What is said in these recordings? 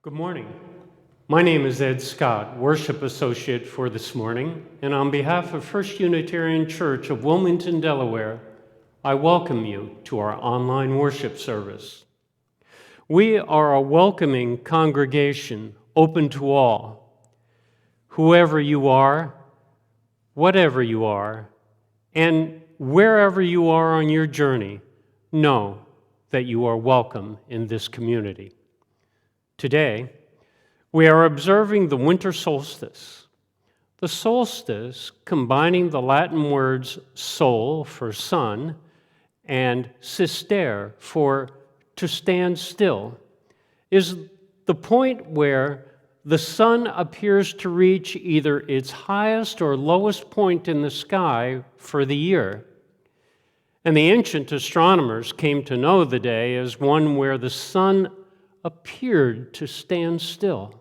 Good morning. My name is Ed Scott, Worship Associate for this morning, and on behalf of First Unitarian Church of Wilmington, Delaware, I welcome you to our online worship service. We are a welcoming congregation, open to all. Whoever you are, whatever you are, and wherever you are on your journey, know that you are welcome in this community. Today, we are observing the Winter Solstice. The solstice, combining the Latin words sol for sun and sister for to stand still, is the point where the sun appears to reach either its highest or lowest point in the sky for the year. And the ancient astronomers came to know the day as one where the sun appeared to stand still.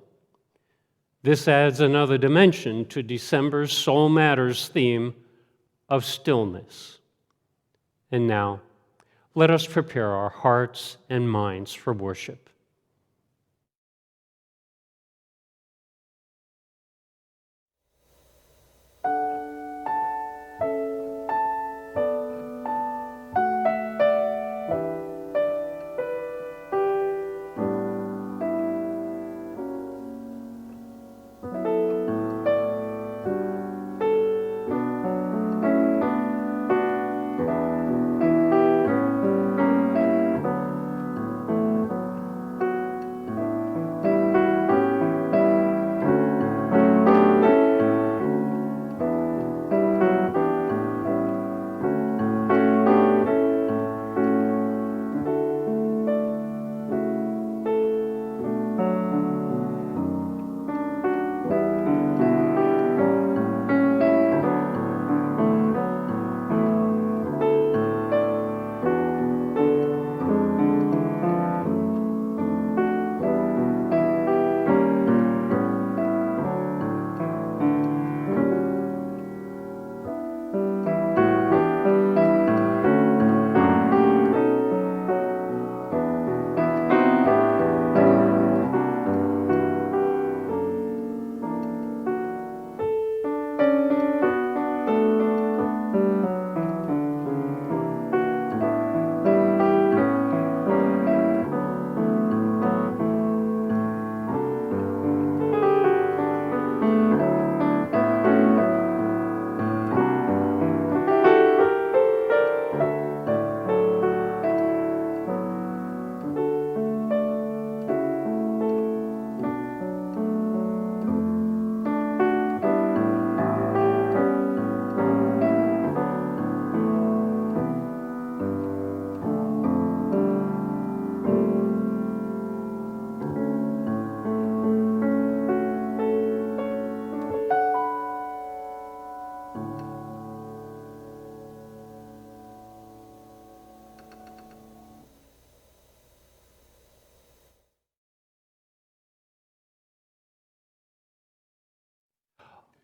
This adds another dimension to December's Soul Matters theme of stillness. And now, let us prepare our hearts and minds for worship.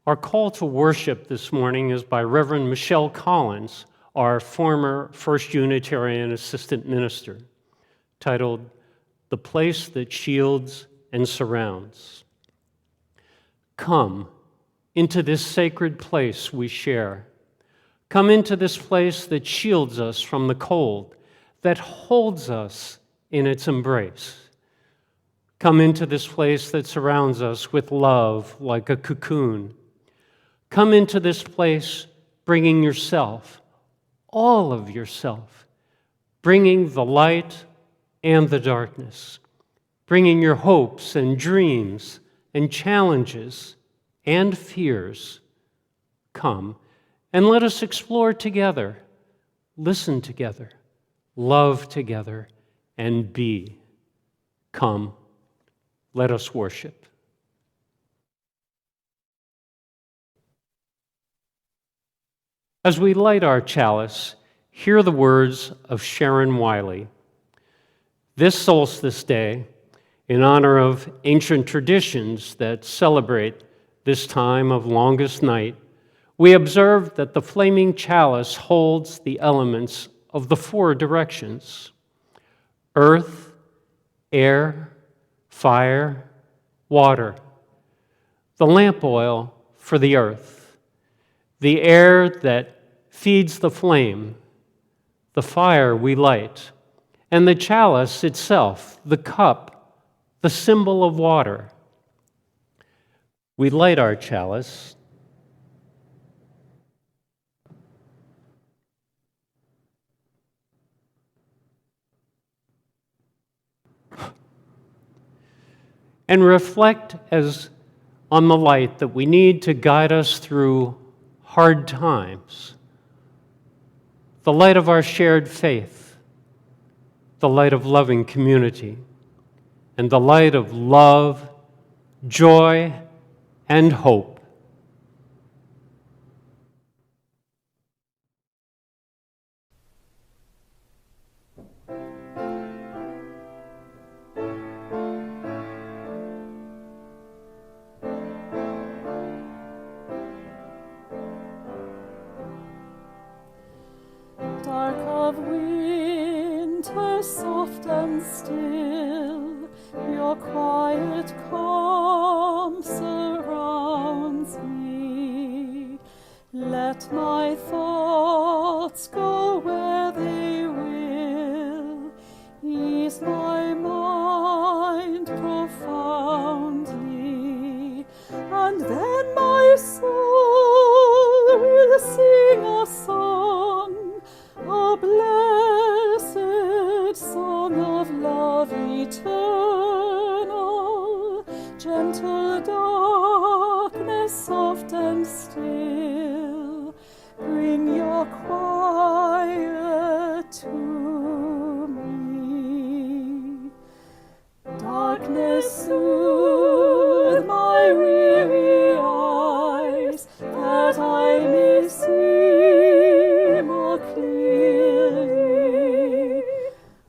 Our call to worship this morning is by Reverend Michelle Collins, our former First Unitarian Assistant Minister, titled, "The Place That Shields and Surrounds." Come into this sacred place we share. Come into this place that shields us from the cold, that holds us in its embrace. Come into this place that surrounds us with love like a cocoon. Come into this place bringing yourself, all of yourself, bringing the light and the darkness, bringing your hopes and dreams and challenges and fears. Come and let us explore together, listen together, love together, and be. Come, let us worship. As we light our chalice, hear the words of Sharon Wiley. This solstice day, in honor of ancient traditions that celebrate this time of longest night, we observe that the flaming chalice holds the elements of the four directions: earth, air, fire, water, the lamp oil for the earth, the air that feeds the flame, the fire we light, and the chalice itself, the cup, the symbol of water. We light our chalice and reflect as on the light that we need to guide us through hard times, the light of our shared faith, the light of loving community, and the light of love, joy, and hope. Dark of winter, soft and still, your quiet calm surrounds me. Let my thoughts go where they will, ease my mind profoundly, and then my soul will sing a song, a blessed song of love eternal. Gentle darkness, soft and still, bring your quiet to me. Darkness, soothe my weary eyes, that I may see more clearly.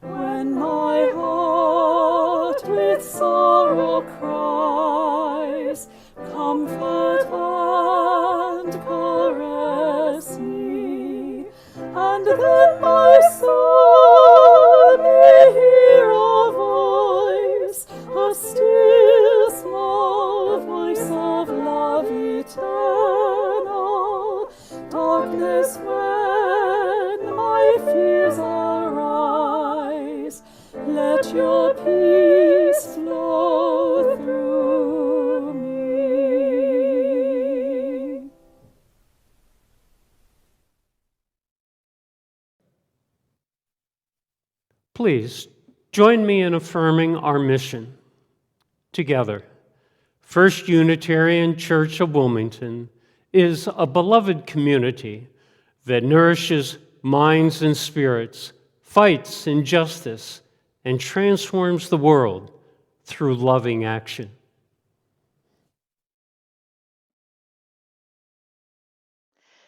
When my heart with sorrow cries, comfort and caress me, and then my soul may hear a voice, a still small voice of love eternal. Darkness, when my fears arise, let your peace flow through me. Please join me in affirming our mission together. First Unitarian Church of Wilmington is a beloved community that nourishes minds and spirits, fights injustice, and transforms the world through loving action.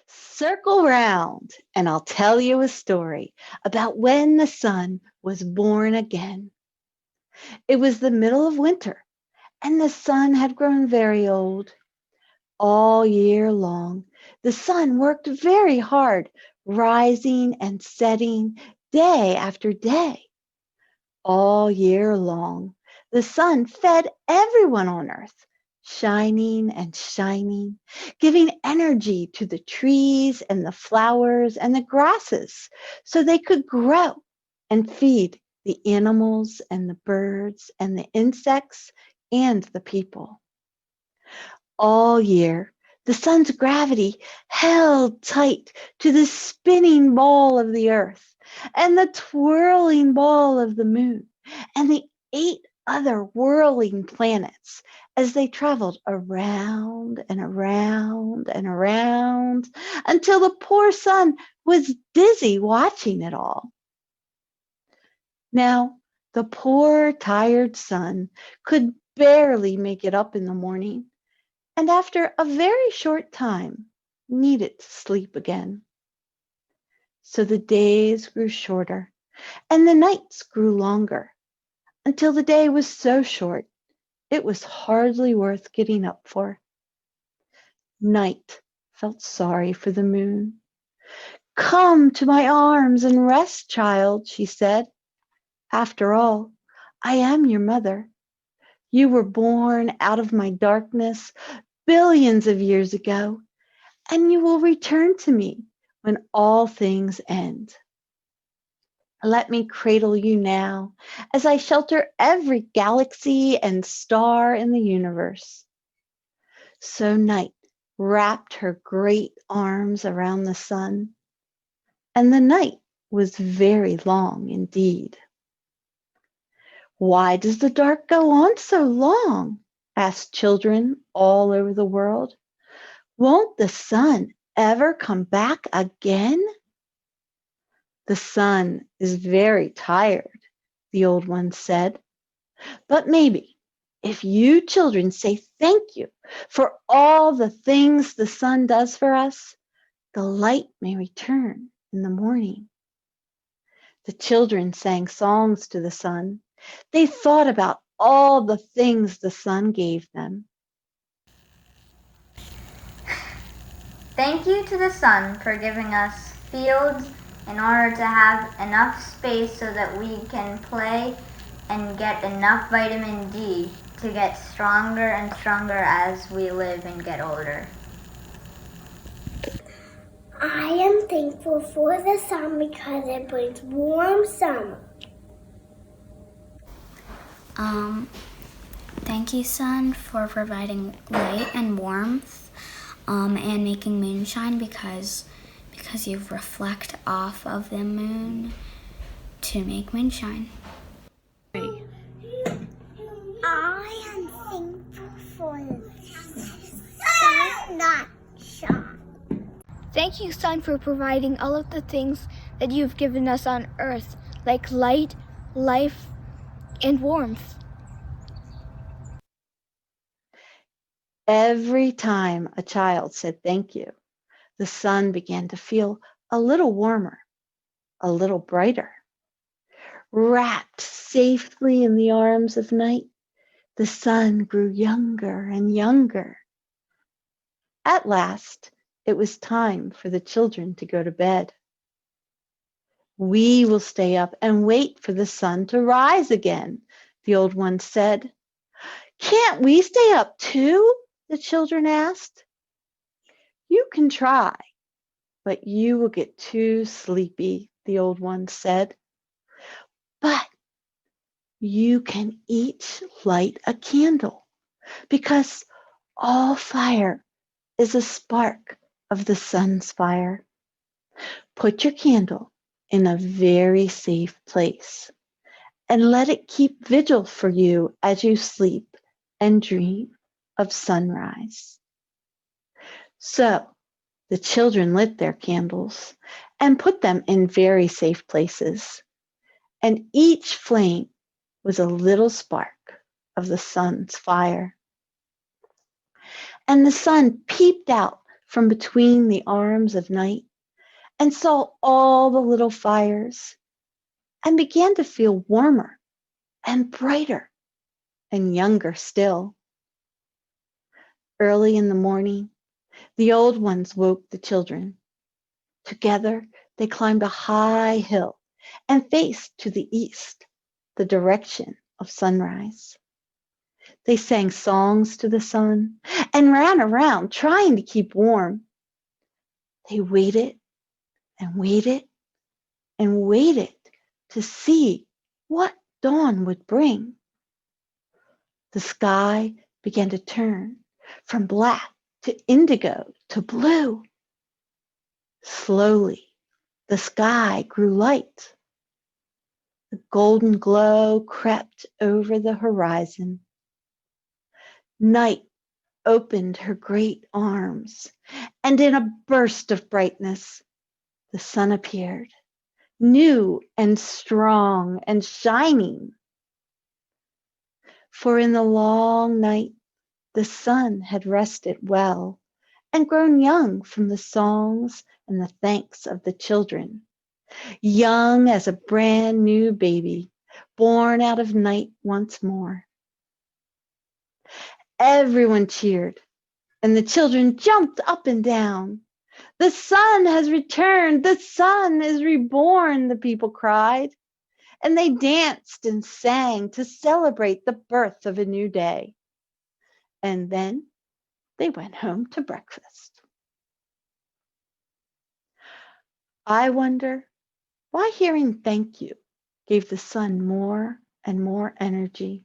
Circle round, and I'll tell you a story about when the sun was born again. It was the middle of winter, and the sun had grown very old. All year long, the sun worked very hard, rising and setting day after day. All year long, the sun fed everyone on earth, shining and shining, giving energy to the trees and the flowers and the grasses so they could grow and feed the animals and the birds and the insects and the people. All year, the sun's gravity held tight to the spinning ball of the earth and the twirling ball of the moon and the 8 other whirling planets as they traveled around and around and around until the poor sun was dizzy watching it all. Now, the poor tired sun could barely make it up in the morning, and after a very short time needed to sleep again. So the days grew shorter and the nights grew longer until the day was so short it was hardly worth getting up for. Night felt sorry for the moon. "Come to my arms and rest, child," she said. "After all, I am your mother. You were born out of my darkness billions of years ago, and you will return to me when all things end. Let me cradle you now as I shelter every galaxy and star in the universe. So night wrapped her great arms around the sun, and the night was very long indeed. Why does the dark go on so long? Asked children all over the world. Won't the sun ever come back again? The sun is very tired, the old one said. But maybe if you children say thank you for all the things the sun does for us, the light may return in the morning. The children sang songs to the sun. They thought about all the things the sun gave them. Thank you to the sun for giving us fields in order to have enough space so that we can play and get enough vitamin D to get stronger and stronger as we live and get older. I am thankful for the sun because it brings warm summer. Thank you, sun, for providing light and warmth, and making moonshine because you reflect off of the moon to make moonshine. I am thankful for the sun, not sun. Thank you, sun, for providing all of the things that you've given us on earth, like light, life, and warmth. Every time a child said thank you, the sun began to feel a little warmer, a little brighter. Wrapped safely in the arms of night, the sun grew younger and younger. At last, it was time for the children to go to bed. We will stay up and wait for the sun to rise again, the old one said. Can't we stay up too? The children asked. You can try, but you will get too sleepy, the old one said. But you can each light a candle, because all fire is a spark of the sun's fire. Put your candle in a very safe place and let it keep vigil for you as you sleep and dream of sunrise. So the children lit their candles and put them in very safe places, and each flame was a little spark of the sun's fire. And the sun peeped out from between the arms of night and saw all the little fires and began to feel warmer and brighter and younger still. Early in the morning, the old ones woke the children. Together, they climbed a high hill and faced to the east, the direction of sunrise. They sang songs to the sun and ran around trying to keep warm. They waited and waited and waited to see what dawn would bring. The sky began to turn from black to indigo to blue. Slowly, the sky grew light. The golden glow crept over the horizon. Night opened her great arms, and in a burst of brightness, the sun appeared, new and strong and shining. For in the long night, the sun had rested well and grown young from the songs and the thanks of the children, young as a brand new baby, born out of night once more. Everyone cheered, and the children jumped up and down. The sun has returned, the sun is reborn, the people cried. and they danced and sang to celebrate the birth of a new day. And then they went home to breakfast. I wonder why hearing thank you gave the sun more and more energy.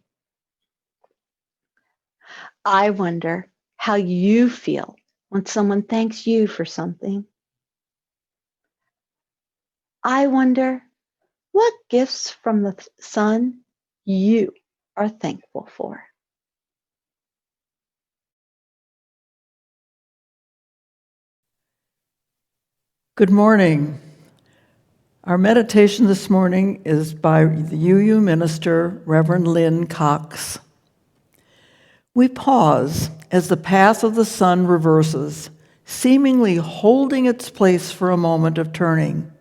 I wonder how you feel when someone thanks you for something. I wonder what gifts from the sun you are thankful for. Good morning. Our meditation this morning is by the UU minister, Reverend Lynn Cox. We pause as the path of the sun reverses, seemingly holding its place for a moment of turning.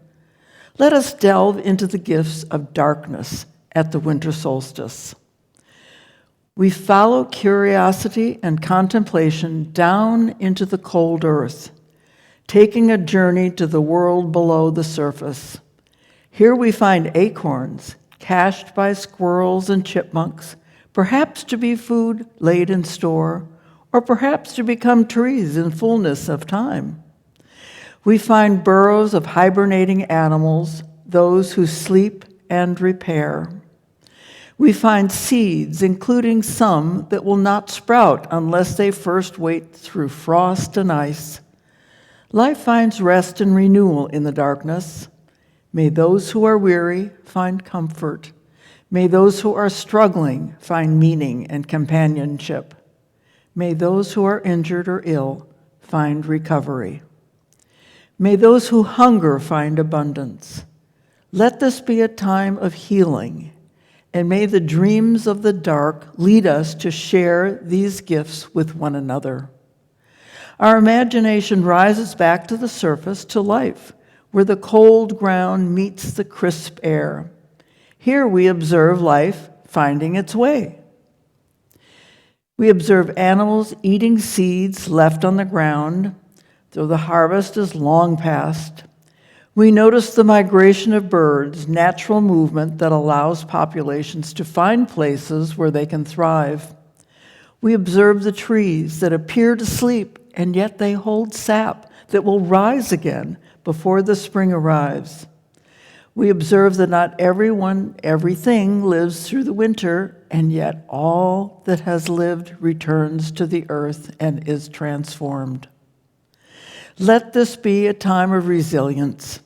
Let us delve into the gifts of darkness at the winter solstice. We follow curiosity and contemplation down into the cold earth, taking a journey to the world below the surface. Here we find acorns, cached by squirrels and chipmunks, perhaps to be food laid in store, or perhaps to become trees in fullness of time. We find burrows of hibernating animals, those who sleep and repair. We find seeds, including some that will not sprout unless they first wait through frost and ice. Life finds rest and renewal in the darkness. May those who are weary find comfort. May those who are struggling find meaning and companionship. May those who are injured or ill find recovery. May those who hunger find abundance. Let this be a time of healing, and may the dreams of the dark lead us to share these gifts with one another. Our imagination rises back to the surface, to life, where the cold ground meets the crisp air. Here we observe life finding its way. We observe animals eating seeds left on the ground, though the harvest is long past. We notice the migration of birds, natural movement that allows populations to find places where they can thrive. We observe the trees that appear to sleep, and yet they hold sap that will rise again before the spring arrives. We observe that not everything lives through the winter, and yet all that has lived returns to the earth and is transformed. Let this be a time of resilience.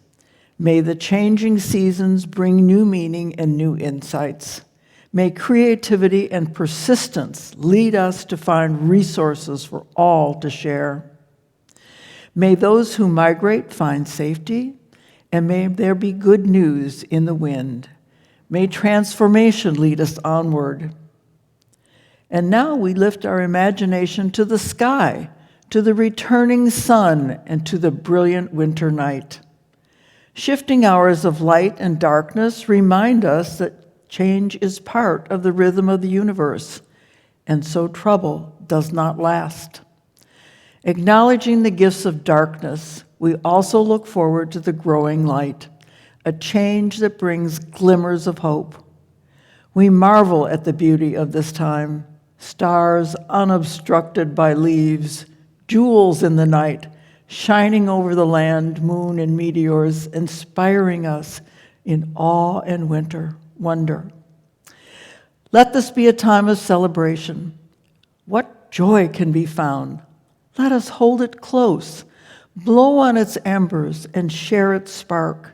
May the changing seasons bring new meaning and new insights. May creativity and persistence lead us to find resources for all to share. May those who migrate find safety, and may there be good news in the wind. May transformation lead us onward. And now we lift our imagination to the sky, to the returning sun, and to the brilliant winter night. Shifting hours of light and darkness remind us that change is part of the rhythm of the universe, and so trouble does not last. Acknowledging the gifts of darkness, we also look forward to the growing light, a change that brings glimmers of hope. We marvel at the beauty of this time, stars unobstructed by leaves, jewels in the night, shining over the land, moon, and meteors, inspiring us in awe and wonder. Let this be a time of celebration. What joy can be found? Let us hold it close, blow on its embers, and share its spark.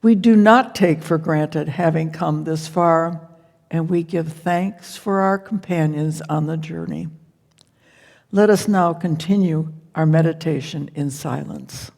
We do not take for granted having come this far, and we give thanks for our companions on the journey. Let us now continue our meditation in silence.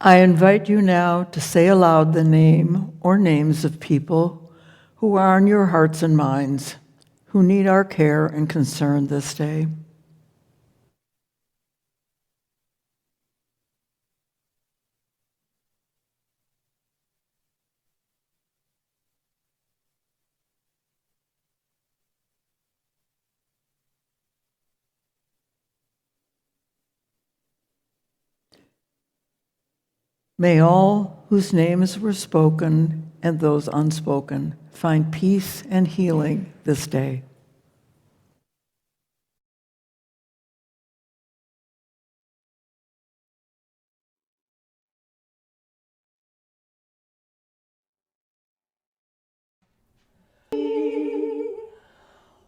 I invite you now to say aloud the name or names of people who are in your hearts and minds, who need our care and concern this day. May all whose names were spoken and those unspoken find peace and healing this day.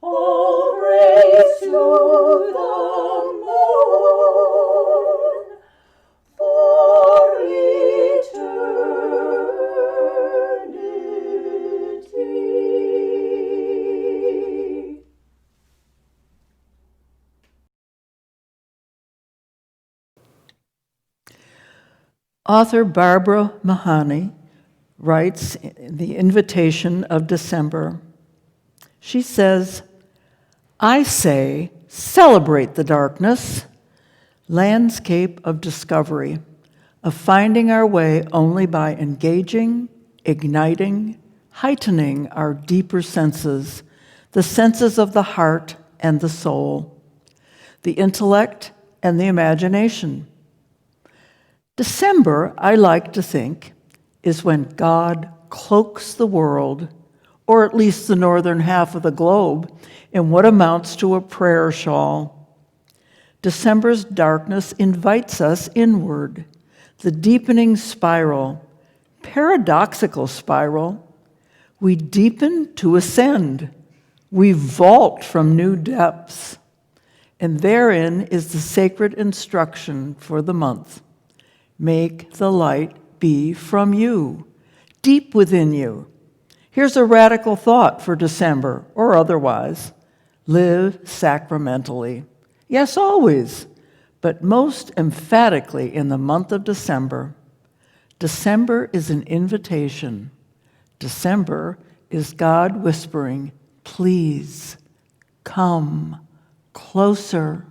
All praise to the moon for eternity. Author Barbara Mahoney writes in The Invitation of December. She says, I say, celebrate the darkness, landscape of discovery, of finding our way only by engaging, igniting, heightening our deeper senses, the senses of the heart and the soul, the intellect and the imagination. December, I like to think, is when God cloaks the world, or at least the northern half of the globe, in what amounts to a prayer shawl. December's darkness invites us inward, the deepening spiral, paradoxical spiral. We deepen to ascend. We vault from new depths. And therein is the sacred instruction for the month. Make the light be from you, deep within you. Here's a radical thought for December, or otherwise. Live sacramentally. Yes, always, but most emphatically in the month of December. December is an invitation. December is God whispering, please, come closer.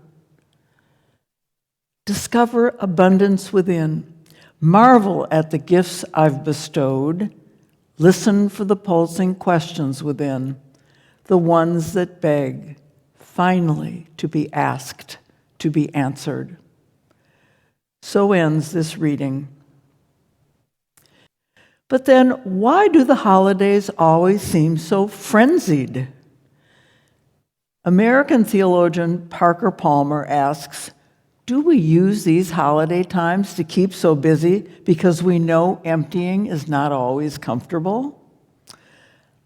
Discover abundance within. Marvel at the gifts I've bestowed. Listen for the pulsing questions within, the ones that beg, finally, to be asked, to be answered. So ends this reading. But then, why do the holidays always seem so frenzied? American theologian Parker Palmer asks, do we use these holiday times to keep so busy because we know emptying is not always comfortable?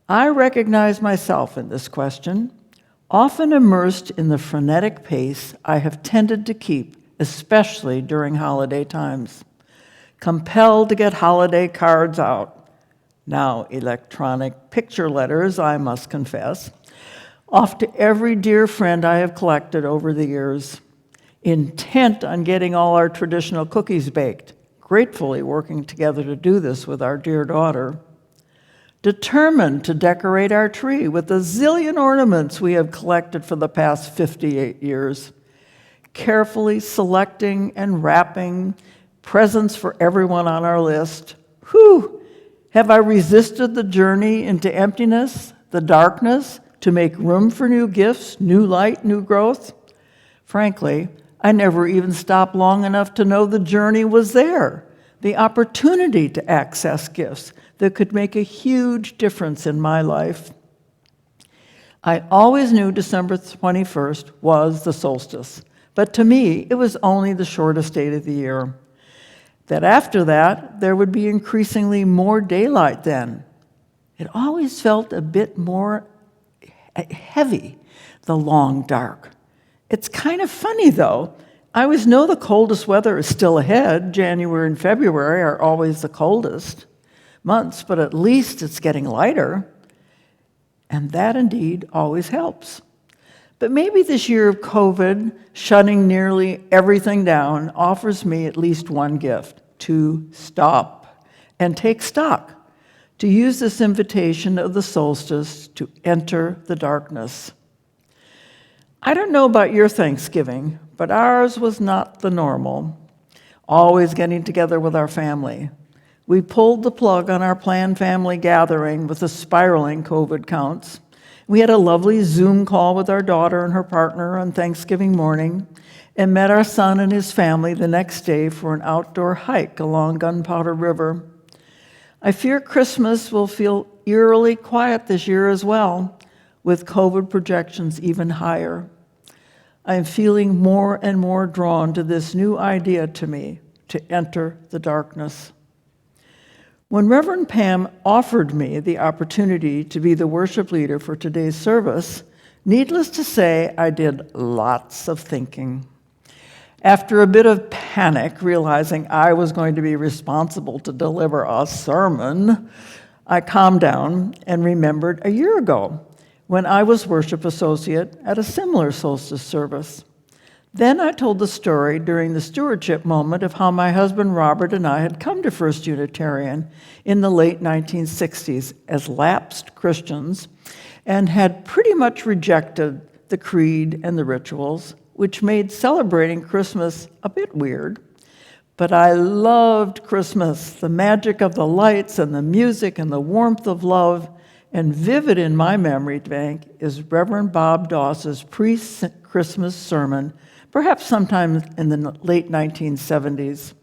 I recognize myself in this question, often immersed in the frenetic pace I have tended to keep, especially during holiday times. Compelled to get holiday cards out, now electronic picture letters, I must confess, off to every dear friend I have collected over the years. Intent on getting all our traditional cookies baked, gratefully working together to do this with our dear daughter. Determined to decorate our tree with the zillion ornaments we have collected for the past 58 years. Carefully selecting and wrapping presents for everyone on our list. Whew! Have I resisted the journey into emptiness, the darkness, to make room for new gifts, new light, new growth? Frankly, I never even stopped long enough to know the journey was there, the opportunity to access gifts that could make a huge difference in my life. I always knew December 21st was the solstice, but to me, it was only the shortest date of the year. That after that, there would be increasingly more daylight then. It always felt a bit more heavy, the long dark. It's kind of funny, though. I always know the coldest weather is still ahead. January and February are always the coldest months, but at least it's getting lighter. And that indeed always helps. But maybe this year of COVID, shutting nearly everything down, offers me at least one gift. to stop and take stock, to use this invitation of the solstice to enter the darkness. I don't know about your Thanksgiving, but ours was not the normal. Always getting together with our family. We pulled the plug on our planned family gathering with the spiraling COVID counts. We had a lovely Zoom call with our daughter and her partner on Thanksgiving morning and met our son and his family the next day for an outdoor hike along Gunpowder River. I fear Christmas will feel eerily quiet this year as well, with COVID projections even higher. I am feeling more and more drawn to this new idea to me, to enter the darkness. When Reverend Pam offered me the opportunity to be the worship leader for today's service, needless to say, I did lots of thinking. After a bit of panic, realizing I was going to be responsible to deliver a sermon, I calmed down and remembered a year ago when I was worship associate at a similar solstice service. Then I told the story during the stewardship moment of how my husband Robert and I had come to First Unitarian in the late 1960s as lapsed Christians and had pretty much rejected the creed and the rituals, which made celebrating Christmas a bit weird. But I loved Christmas, the magic of the lights and the music and the warmth of love. And vivid in my memory bank is Reverend Bob Doss's pre-Christmas sermon, perhaps sometime in the late 1970s.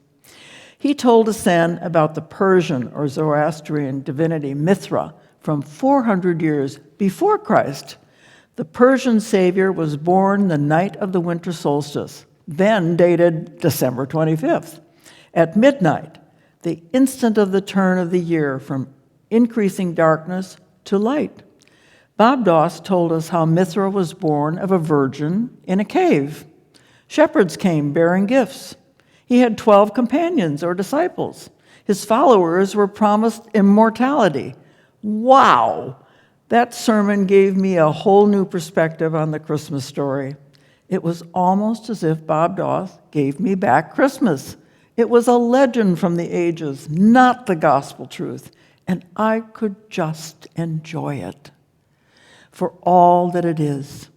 He told us then about the Persian or Zoroastrian divinity Mithra from 400 years before Christ. The Persian savior was born the night of the winter solstice, then dated December 25th, at midnight, the instant of the turn of the year from increasing darkness to light. Bob Doss told us how Mithra was born of a virgin in a cave. Shepherds came bearing gifts. He had 12 companions or disciples. His followers were promised immortality. Wow! That sermon gave me a whole new perspective on the Christmas story. It was almost as if Bob Doss gave me back Christmas. It was a legend from the ages, not the gospel truth, and I could just enjoy it for all that it is.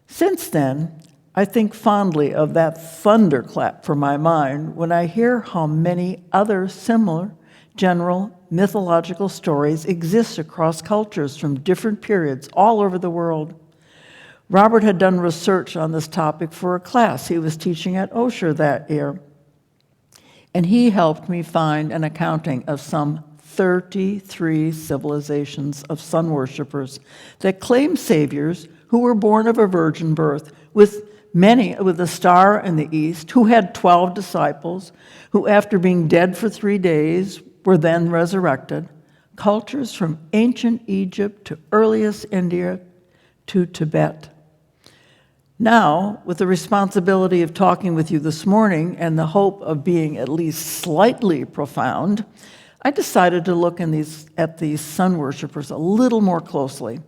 Since then, I think fondly of that thunderclap for my mind when I hear how many other similar general mythological stories exist across cultures from different periods all over the world. Robert had done research on this topic for a class he was teaching at Osher that year, and he helped me find an accounting of some 33 civilizations of sun worshipers that claim saviors who were born of a virgin birth, with a star in the east, who had 12 disciples, who after being dead for 3 days were then resurrected. Cultures from ancient Egypt to earliest India to Tibet. Now, with the responsibility of talking with you this morning and the hope of being at least slightly profound, I decided to look at these sun worshipers a little more closely.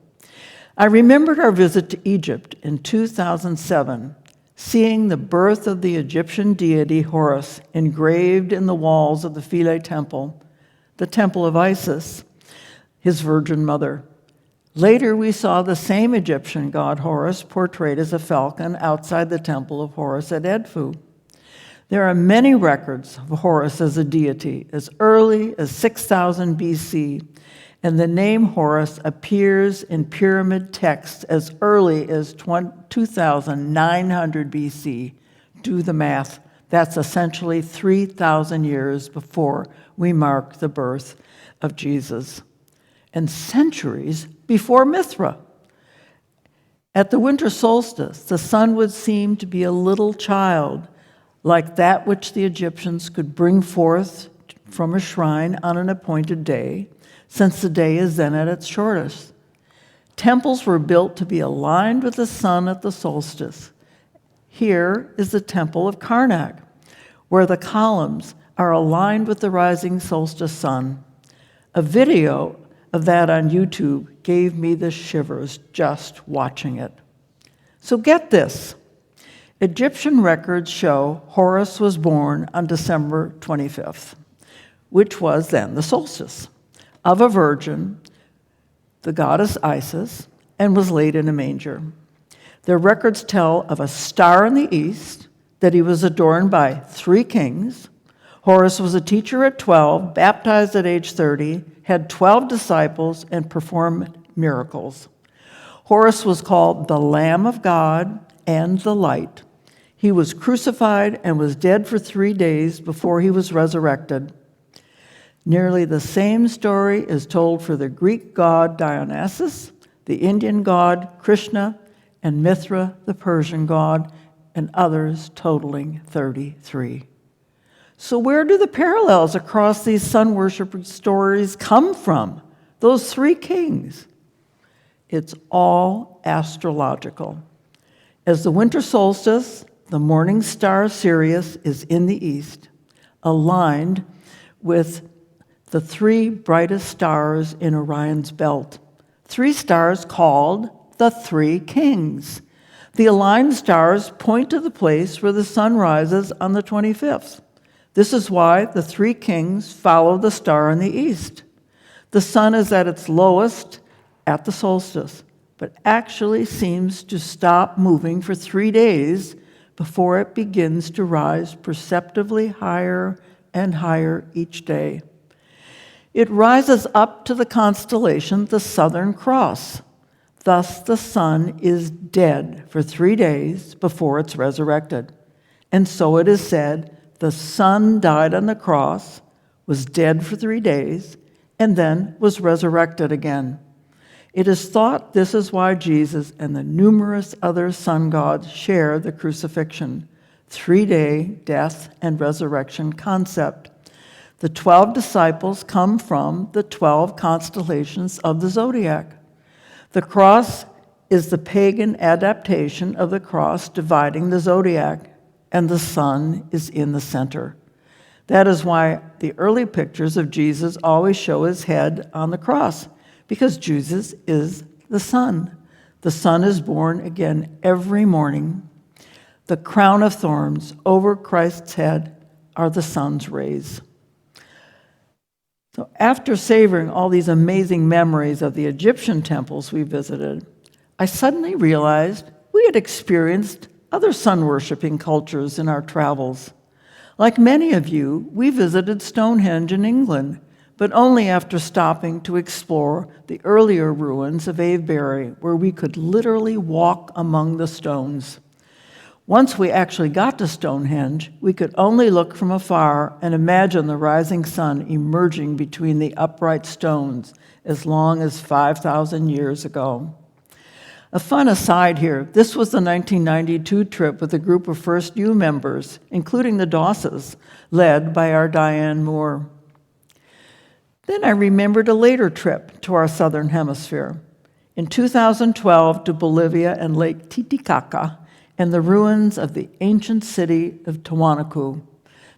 I remembered our visit to Egypt in 2007, seeing the birth of the Egyptian deity Horus engraved in the walls of the Philae Temple, the temple of Isis, his virgin mother. Later, we saw the same Egyptian god Horus portrayed as a falcon outside the temple of Horus at Edfu. There are many records of Horus as a deity as early as 6000 BC, and the name Horus appears in pyramid texts as early as 2900 BC. Do the math. That's essentially 3,000 years before we mark the birth of Jesus, and centuries before Mithra. At the winter solstice, the sun would seem to be a little child, like that which the Egyptians could bring forth from a shrine on an appointed day, since the day is then at its shortest. Temples were built to be aligned with the sun at the solstice. Here is the temple of Karnak, where the columns are aligned with the rising solstice sun. A video of that on YouTube gave me the shivers just watching it. So get this. Egyptian records show Horus was born on December 25th, which was then the solstice, of a virgin, the goddess Isis, and was laid in a manger. Their records tell of a star in the east, that he was adorned by 3 kings. Horus was a teacher at 12, baptized at age 30, had 12 disciples, and performed miracles. Horus was called the Lamb of God and the Light. He was crucified and was dead for 3 days before he was resurrected. Nearly the same story is told for the Greek god Dionysus, the Indian god Krishna, and Mithra, the Persian god, and others totaling 33. So where do the parallels across these sun worship stories come from? Those 3 kings? It's all astrological. As the winter solstice, the morning star Sirius is in the east, aligned with the 3 brightest stars in Orion's belt. 3 stars called the 3 kings. The aligned stars point to the place where the sun rises on the 25th. This is why the 3 kings follow the star in the east. The sun is at its lowest at the solstice, but actually seems to stop moving for 3 days before it begins to rise perceptibly higher and higher each day. It rises up to the constellation the Southern Cross. Thus, the sun is dead for 3 days before it's resurrected. And so it is said, the Son died on the cross, was dead for 3 days, and then was resurrected again. It is thought this is why Jesus and the numerous other sun gods share the crucifixion, 3-day death and resurrection concept. The 12 disciples come from the 12 constellations of the zodiac. The cross is the pagan adaptation of the cross dividing the zodiac, and the sun is in the center. That is why the early pictures of Jesus always show his head on the cross, because Jesus is the sun. The sun is born again every morning. The crown of thorns over Christ's head are the sun's rays. So after savoring all these amazing memories of the Egyptian temples we visited, I suddenly realized we had experienced other sun-worshiping cultures in our travels. Like many of you, we visited Stonehenge in England, but only after stopping to explore the earlier ruins of Avebury, where we could literally walk among the stones. Once we actually got to Stonehenge, we could only look from afar and imagine the rising sun emerging between the upright stones as long as 5,000 years ago. A fun aside here, this was the 1992 trip with a group of First U members, including the Dosses, led by our Diane Moore. Then I remembered a later trip to our southern hemisphere. In 2012 to Bolivia and Lake Titicaca, and the ruins of the ancient city of Tiwanaku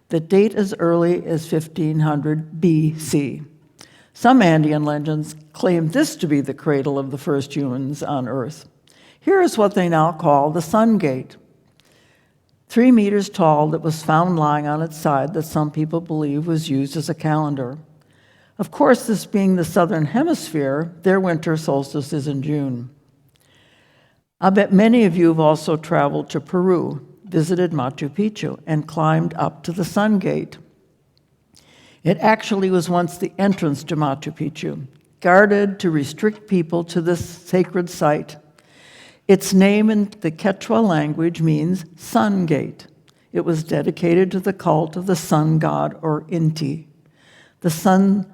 that date as early as 1500 BC. Some Andean legends claim this to be the cradle of the first humans on Earth. Here is what they now call the Sun Gate, 3 meters tall, that was found lying on its side, that some people believe was used as a calendar. Of course, this being the southern hemisphere, their winter solstice is in June. I bet many of you have also traveled to Peru, visited Machu Picchu, and climbed up to the Sun Gate. It actually was once the entrance to Machu Picchu, guarded to restrict people to this sacred site. Its name in the Quechua language means Sun Gate. It was dedicated to the cult of the sun god, or Inti. The sun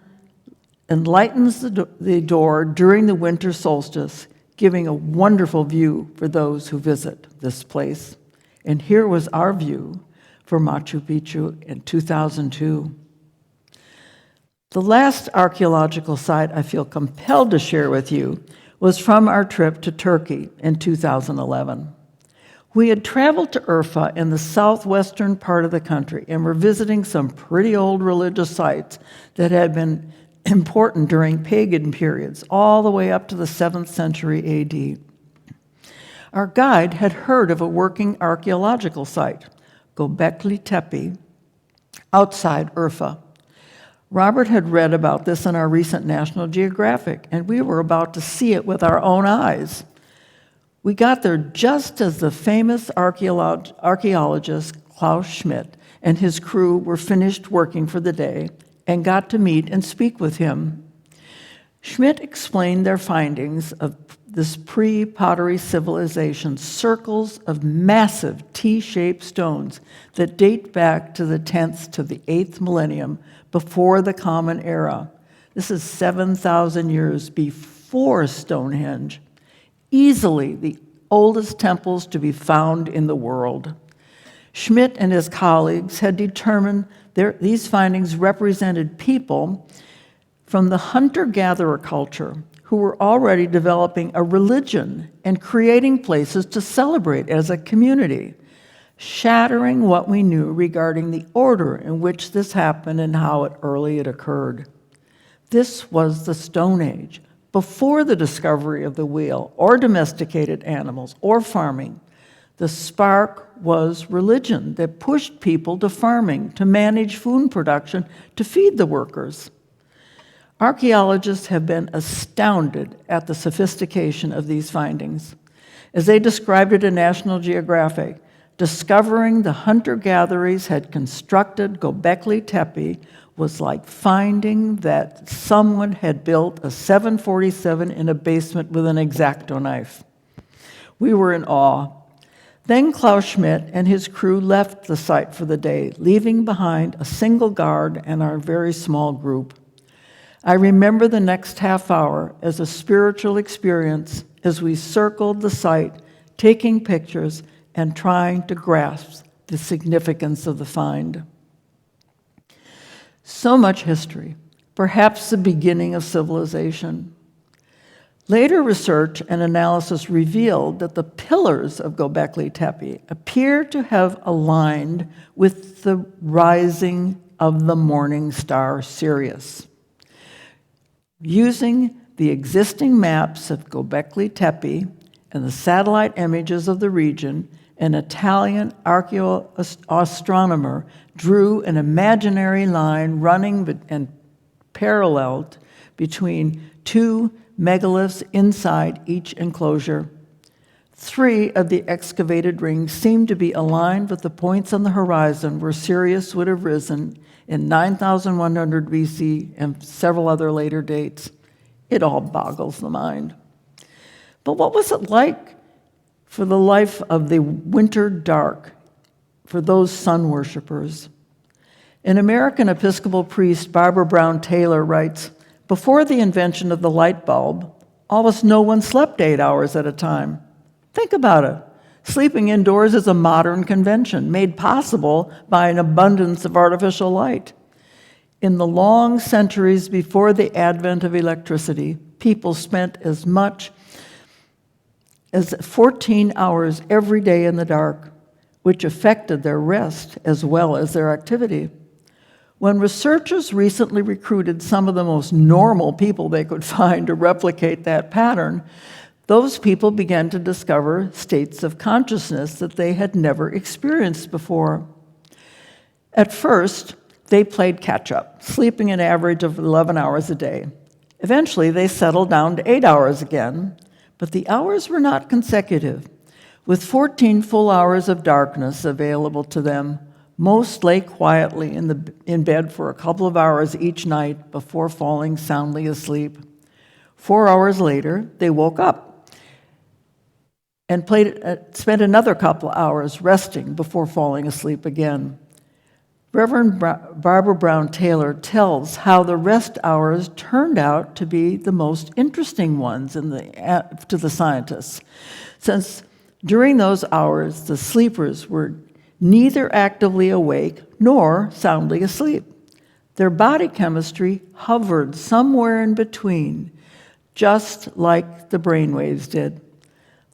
enlightens the door during the winter solstice, giving a wonderful view for those who visit this place. And here was our view for Machu Picchu in 2002. The last archaeological site I feel compelled to share with you was from our trip to Turkey in 2011. We had traveled to Urfa in the southwestern part of the country and were visiting some pretty old religious sites that had been important during pagan periods, all the way up to the 7th century AD. Our guide had heard of a working archaeological site, Göbekli Tepe, outside Urfa. Robert had read about this in our recent National Geographic, and we were about to see it with our own eyes. We got there just as the famous archaeologist Klaus Schmidt and his crew were finished working for the day and got to meet and speak with him. Schmidt explained their findings of this pre-pottery civilization, circles of massive T-shaped stones that date back to the 10th to the 8th millennium before the Common Era. This is 7,000 years before Stonehenge. Easily the oldest temples to be found in the world. Schmidt and his colleagues had determined these findings represented people from the hunter-gatherer culture who were already developing a religion and creating places to celebrate as a community, shattering what we knew regarding the order in which this happened and how early it occurred. This was the Stone Age, before the discovery of the wheel or domesticated animals or farming. The spark was religion that pushed people to farming, to manage food production, to feed the workers. Archaeologists have been astounded at the sophistication of these findings. As they described it in National Geographic, discovering the hunter-gatherers had constructed Göbekli Tepe was like finding that someone had built a 747 in a basement with an X-Acto knife. We were in awe. Then Klaus Schmidt and his crew left the site for the day, leaving behind a single guard and our very small group. I remember the next half hour as a spiritual experience as we circled the site, taking pictures and trying to grasp the significance of the find. So much history, perhaps the beginning of civilization. Later research and analysis revealed that the pillars of Göbekli Tepe appear to have aligned with the rising of the morning star Sirius. Using the existing maps of Göbekli Tepe and the satellite images of the region, an Italian archaeoastronomer drew an imaginary line running and paralleled between two megaliths inside each enclosure. 3 of the excavated rings seemed to be aligned with the points on the horizon where Sirius would have risen in 9,100 BC and several other later dates. It all boggles the mind. But what was it like for the life of the winter dark for those sun worshipers? An American Episcopal priest, Barbara Brown Taylor, writes, "Before the invention of the light bulb, almost no one slept 8 hours at a time. Think about it. Sleeping indoors is a modern convention made possible by an abundance of artificial light. In the long centuries before the advent of electricity, people spent as much as 14 hours every day in the dark, which affected their rest as well as their activity. When researchers recently recruited some of the most normal people they could find to replicate that pattern, those people began to discover states of consciousness that they had never experienced before. At first, they played catch-up, sleeping an average of 11 hours a day. Eventually, they settled down to 8 hours again, but the hours were not consecutive. With 14 full hours of darkness available to them, most lay quietly in bed for a couple of hours each night before falling soundly asleep. 4 hours later, they woke up and spent another couple of hours resting before falling asleep again. Reverend Barbara Brown Taylor tells how the rest hours turned out to be the most interesting ones to the scientists, since during those hours, the sleepers were neither actively awake nor soundly asleep. Their body chemistry hovered somewhere in between, just like the brainwaves did.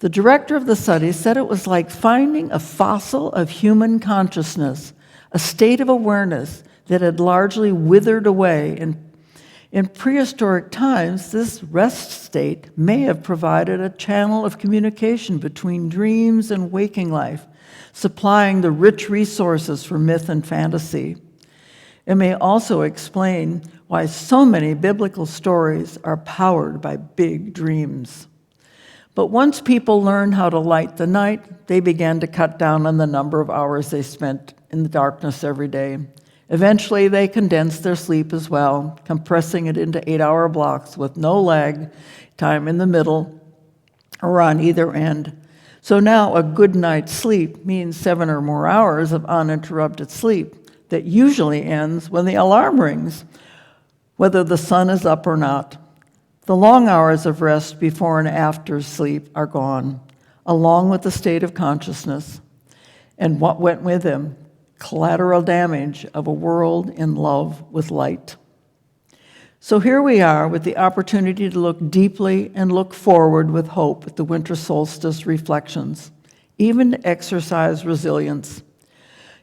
The director of the study said it was like finding a fossil of human consciousness, a state of awareness that had largely withered away In prehistoric times, this rest state may have provided a channel of communication between dreams and waking life, supplying the rich resources for myth and fantasy. It may also explain why so many biblical stories are powered by big dreams. But once people learned how to light the night, they began to cut down on the number of hours they spent in the darkness every day. Eventually, they condensed their sleep as well, compressing it into 8-hour blocks with no lag time in the middle or on either end. So now a good night's sleep means 7 or more hours of uninterrupted sleep that usually ends when the alarm rings, whether the sun is up or not. The long hours of rest before and after sleep are gone, along with the state of consciousness and what went with him, collateral damage of a world in love with light. So here we are with the opportunity to look deeply and look forward with hope at the Winter Solstice reflections, even to exercise resilience.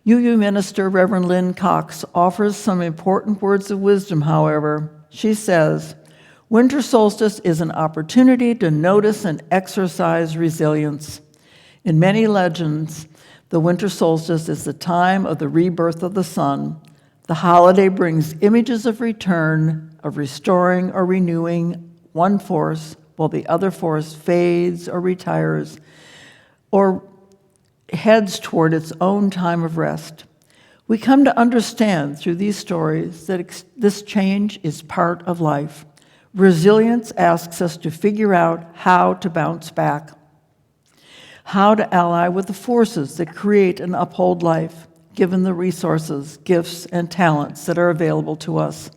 UU Minister Reverend Lynn Cox offers some important words of wisdom, however. She says, Winter solstice is an opportunity to notice and exercise resilience. In many legends, the winter solstice is the time of the rebirth of the sun. The holiday brings images of return, of restoring or renewing one force, while the other force fades or retires, or heads toward its own time of rest. We come to understand through these stories that this change is part of life. Resilience asks us to figure out how to bounce back, how to ally with the forces that create and uphold life, given the resources, gifts, and talents that are available to us.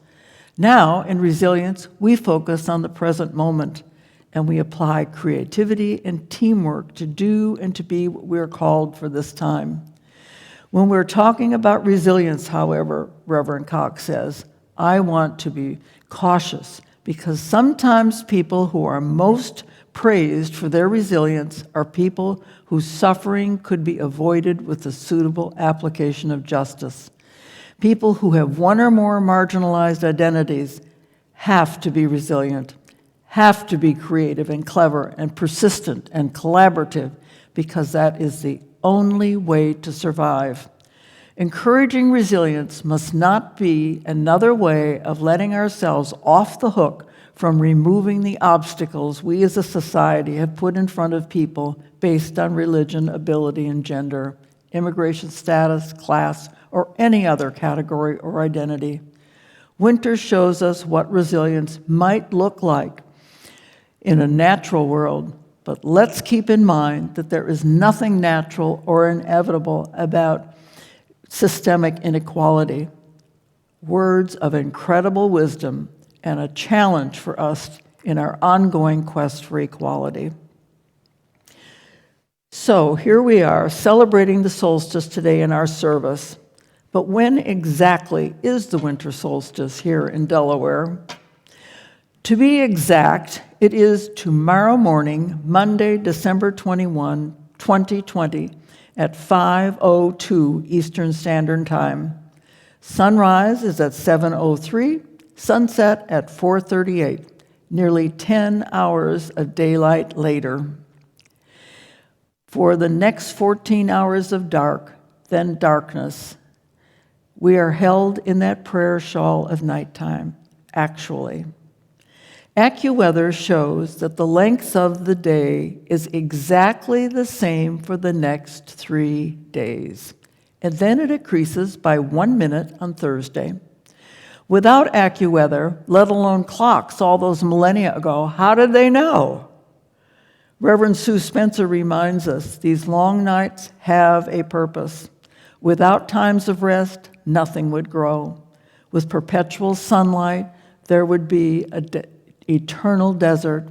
Now, in resilience, we focus on the present moment, and we apply creativity and teamwork to do and to be what we're called for this time. When we're talking about resilience, however, Reverend Cox says, I want to be cautious, because sometimes people who are most praised for their resilience are people whose suffering could be avoided with the suitable application of justice. People who have one or more marginalized identities have to be resilient, have to be creative and clever and persistent and collaborative, because that is the only way to survive. Encouraging resilience must not be another way of letting ourselves off the hook from removing the obstacles we as a society have put in front of people based on religion, ability, and gender, immigration status, class, or any other category or identity. Winter shows us what resilience might look like in a natural world, but let's keep in mind that there is nothing natural or inevitable about systemic inequality. Words of incredible wisdom and a challenge for us in our ongoing quest for equality. So here we are celebrating the solstice today in our service. But when exactly is the winter solstice here in Delaware? To be exact, it is tomorrow morning, Monday, December 21, 2020, at 5:02 Eastern Standard Time. Sunrise is at 7:03, sunset at 4:38, nearly 10 hours of daylight later. For the next 14 hours of dark, then darkness, we are held in that prayer shawl of nighttime, actually. AccuWeather shows that the length of the day is exactly the same for the next 3 days, and then it increases by 1 minute on Thursday. Without AccuWeather, let alone clocks all those millennia ago, how did they know? Reverend Sue Spencer reminds us these long nights have a purpose. Without times of rest, nothing would grow. With perpetual sunlight, there would be an eternal desert.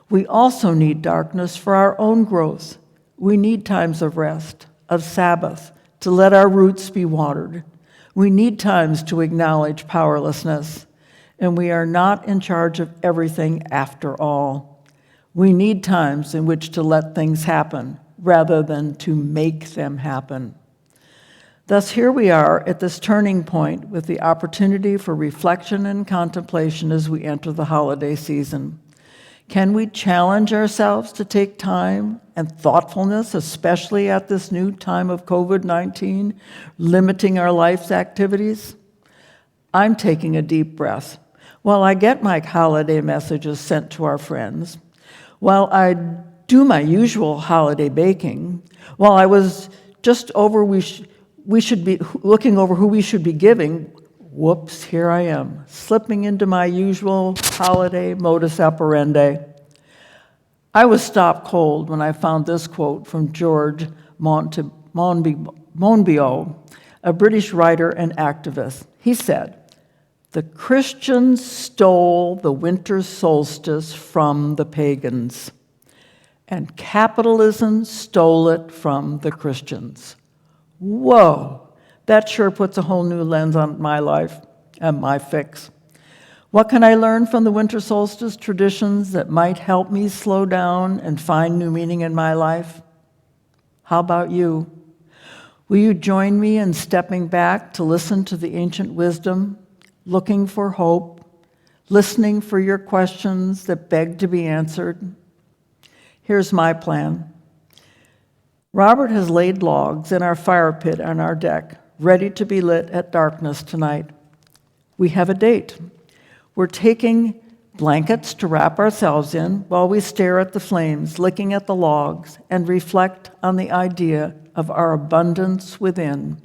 We also need darkness for our own growth. We need times of rest, of Sabbath, to let our roots be watered. We need times to acknowledge powerlessness, and we are not in charge of everything after all. We need times in which to let things happen rather than to make them happen. Thus, here we are at this turning point with the opportunity for reflection and contemplation as we enter the holiday season. Can we challenge ourselves to take time and thoughtfulness, especially at this new time of COVID-19, limiting our life's activities? I'm taking a deep breath. While I get my holiday messages sent to our friends, while I do my usual holiday baking, while I was just over we should be looking over who we should be giving, whoops, here I am, slipping into my usual holiday modus operandi. I was stopped cold when I found this quote from George Monbiot, a British writer and activist. He said, "The Christians stole the winter solstice from the pagans, and capitalism stole it from the Christians." Whoa, that sure puts a whole new lens on my life and my fix. What can I learn from the winter solstice traditions that might help me slow down and find new meaning in my life? How about you? Will you join me in stepping back to listen to the ancient wisdom, looking for hope, listening for your questions that beg to be answered? Here's my plan. Robert has laid logs in our fire pit on our deck, ready to be lit at darkness tonight. We have a date. We're taking blankets to wrap ourselves in while we stare at the flames, looking at the logs, and reflect on the idea of our abundance within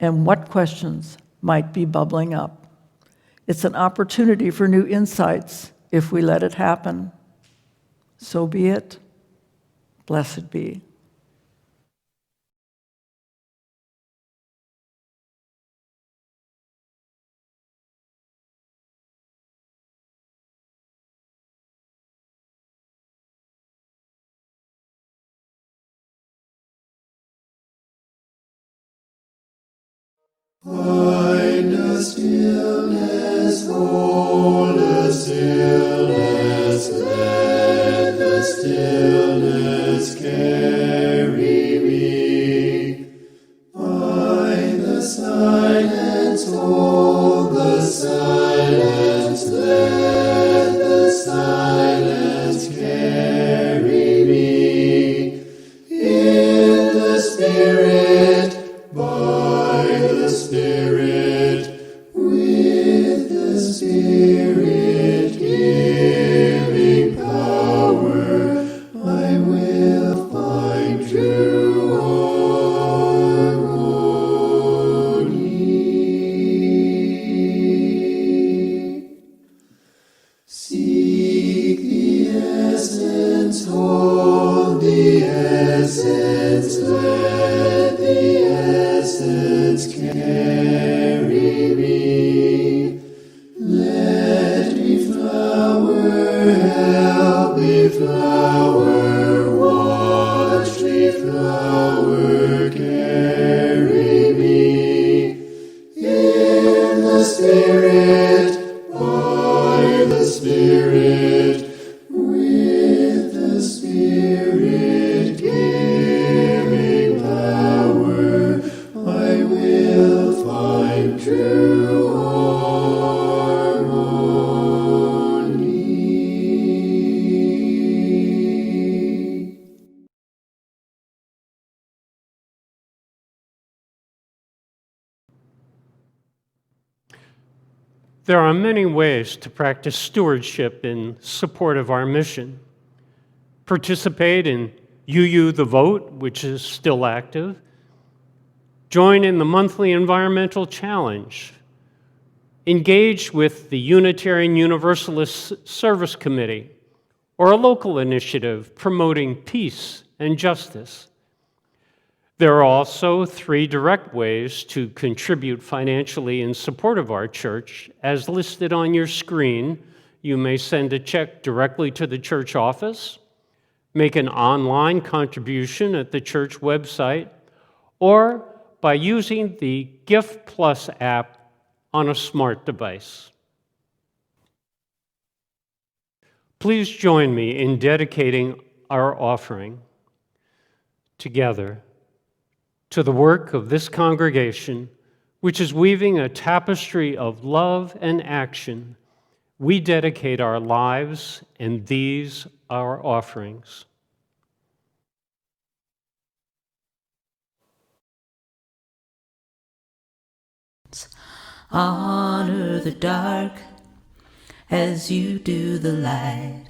and what questions might be bubbling up. It's an opportunity for new insights if we let it happen. So be it. Blessed be. Find a stillness, hold a stillness, let the stillness carry me. Find the silence, hold the silence, let the silence carry me. In the Spirit, by the Spirit, with the Spirit giving power, I will find true harmony. Seek the essence, hold the essence, let the essence carry me. Let me flower, help me flower, watch me flower, carry me. In the Spirit, by the Spirit, with the Spirit giving power, I will find true harmony. There are many ways to practice stewardship in support of our mission. Participate in UU the Vote, which is still active. Join in the monthly environmental challenge. Engage with the Unitarian Universalist Service Committee or a local initiative promoting peace and justice. There are also 3 direct ways to contribute financially in support of our church. As listed on your screen, you may send a check directly to the church office, make an online contribution at the church website, or by using the Gift Plus app on a smart device. Please join me in dedicating our offering together. to the work of this congregation, which is weaving a tapestry of love and action, we dedicate our lives and these our offerings. Honor the dark as you do the light.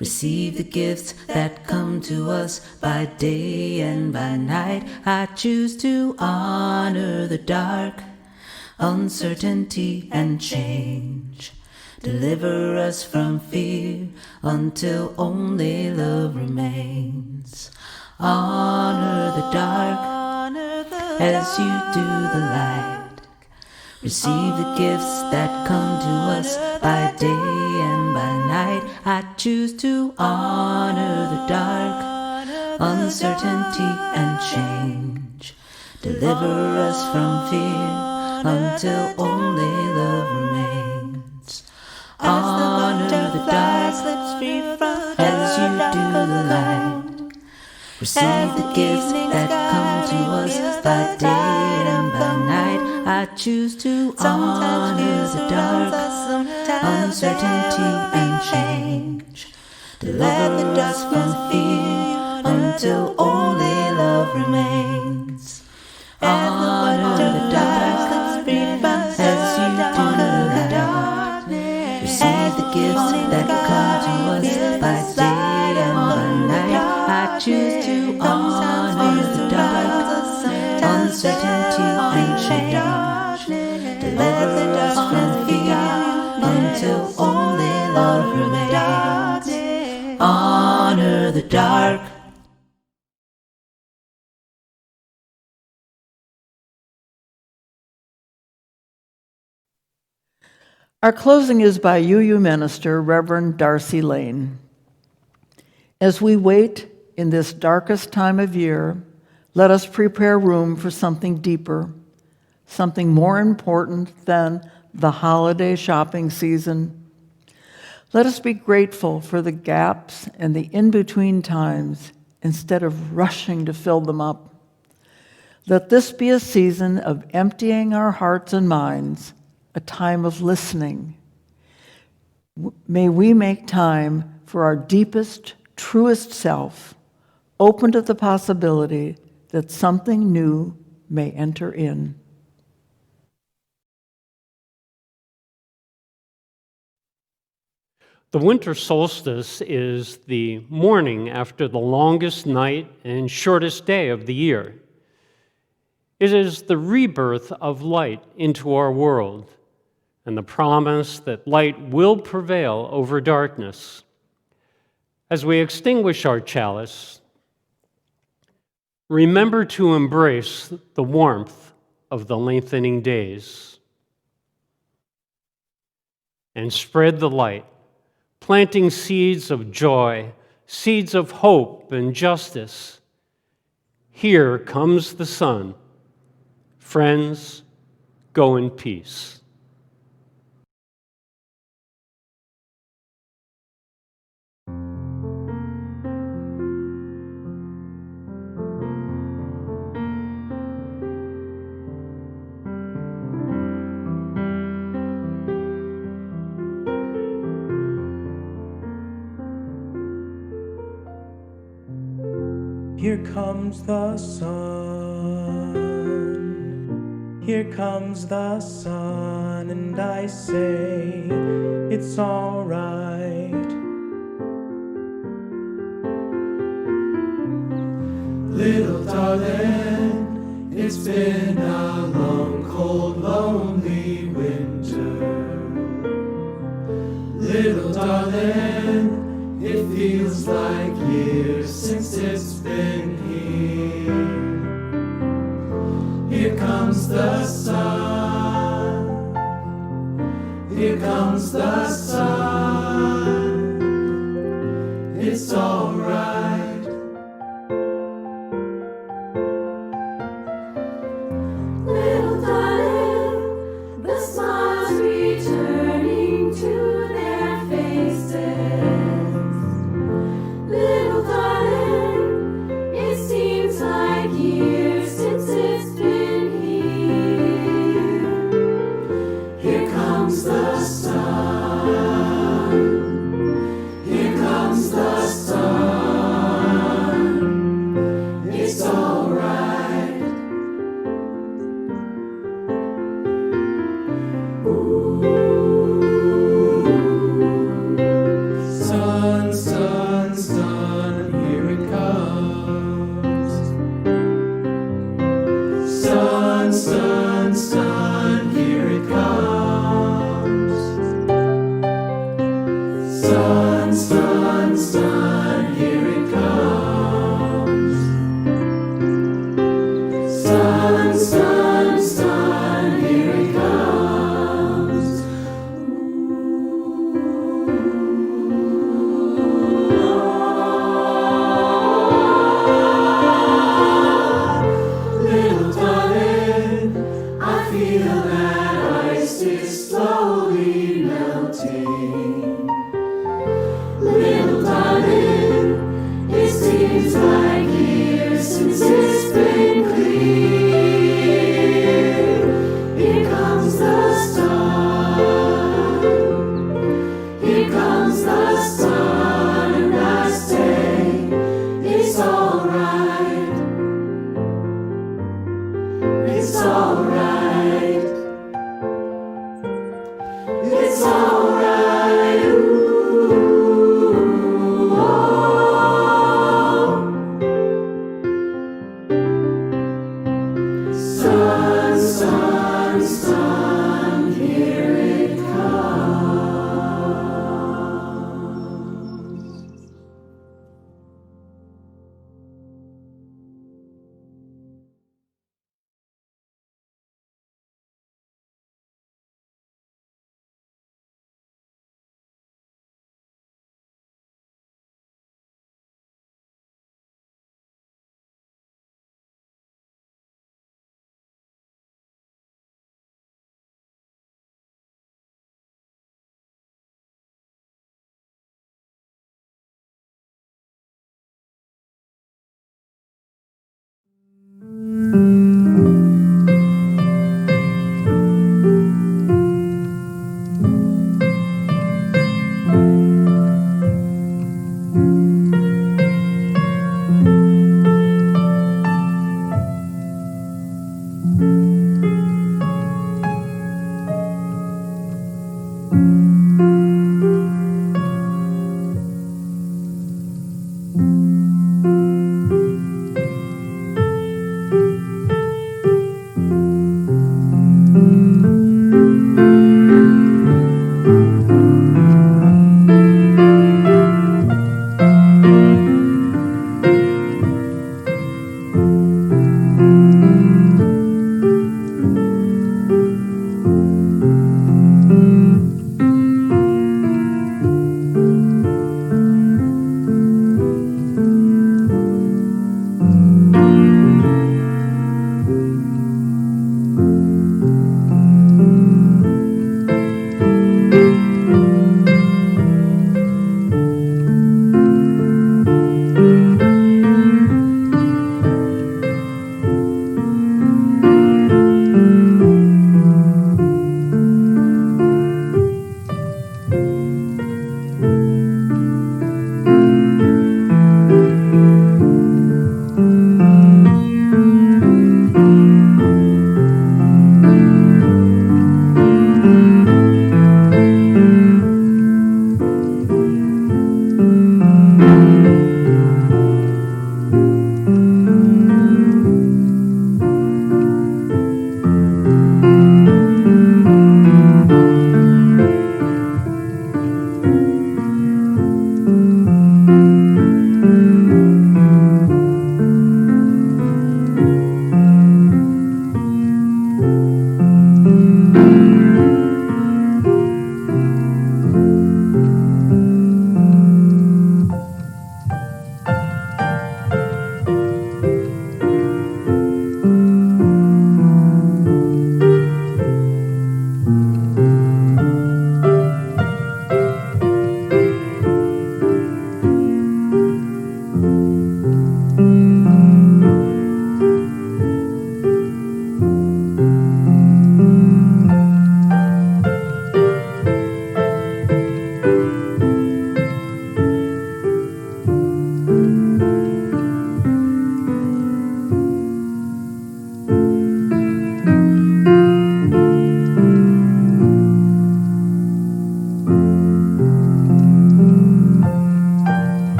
Receive the gifts that come to us by day and by night. I choose to honor the dark, uncertainty and change. Deliver us from fear until only love remains. Honor the dark as you do the light. Receive the gifts that come to us by day and by night. I choose to honor the dark, uncertainty and change. Deliver us from fear until only love remains. Honor the dark as you do the light. Receive the gifts that come to us by day and by night. I choose to honor the dark, uncertainty and change. Deliver us from fear until only love remains. Honor the dark as you do the light. Receive the gifts that come to us by day and by night. I choose to honor the dark, uncertainty and change. Deliver us from fear until only love remains. Honor the dark. Our closing is by UU minister, Reverend Darcy Lane. As we wait in this darkest time of year, let us prepare room for something deeper, something more important than the holiday shopping season. Let us be grateful for the gaps and the in-between times instead of rushing to fill them up. Let this be a season of emptying our hearts and minds, a time of listening. May we make time for our deepest, truest self, open to the possibility that something new may enter in. The winter solstice is the morning after the longest night and shortest day of the year. It is the rebirth of light into our world and the promise that light will prevail over darkness. As we extinguish our chalice, remember to embrace the warmth of the lengthening days and spread the light, planting seeds of joy, seeds of hope and justice. Here comes the sun. Friends, go in peace. Here comes the sun, here comes the sun, and I say, it's all right. Little darling, it's been a long, cold, lonely winter. Little darling, it feels like years since it's been here. Here comes the sun. Here comes the sun. It's all right. Little darling, the smiles returning to their faces. Little darling, it seems like years since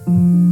you.